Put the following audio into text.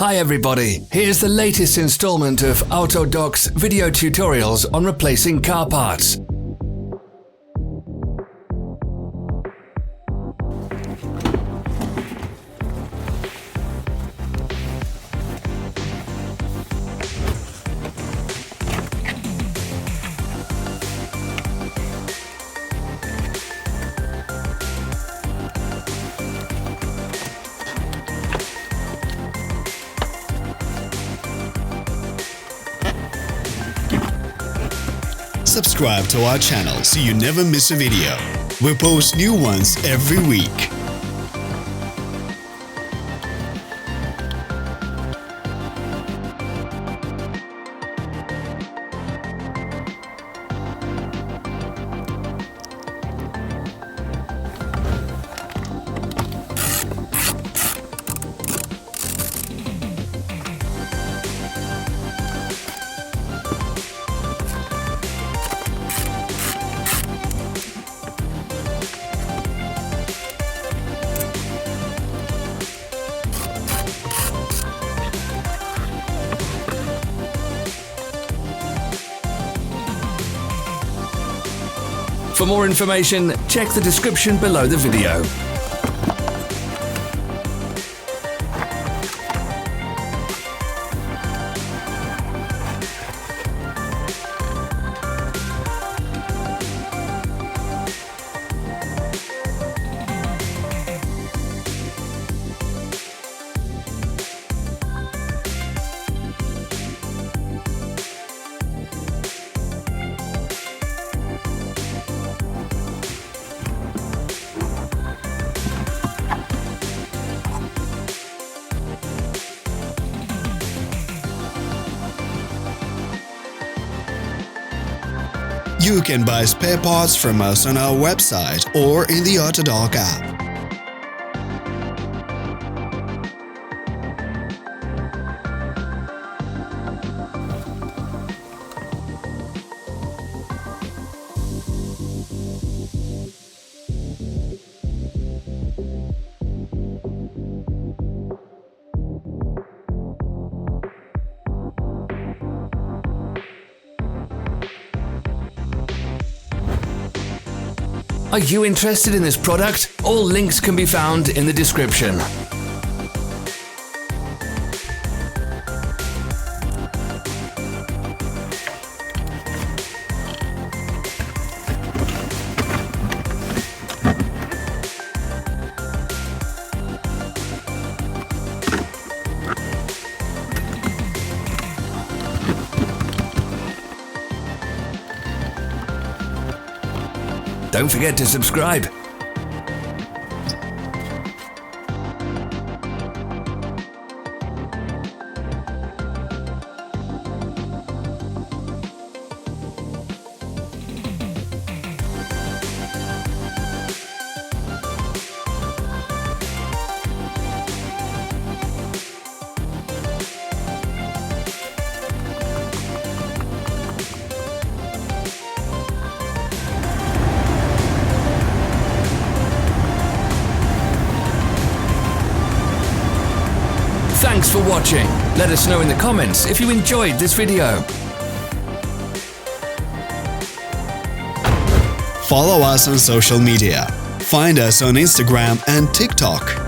Hi everybody, here's the latest installment of Autodoc's video tutorials on replacing car parts. Subscribe to our channel so you never miss a video. We post new ones every week. For more information, check the description below the video. You can buy spare parts from us on our website or in the Autodoc app. Are you interested in this product? All links can be found in the description. Don't forget to subscribe. Thanks for watching. Let us know in the comments if you enjoyed this video. Follow us on social media. Find us on Instagram and TikTok.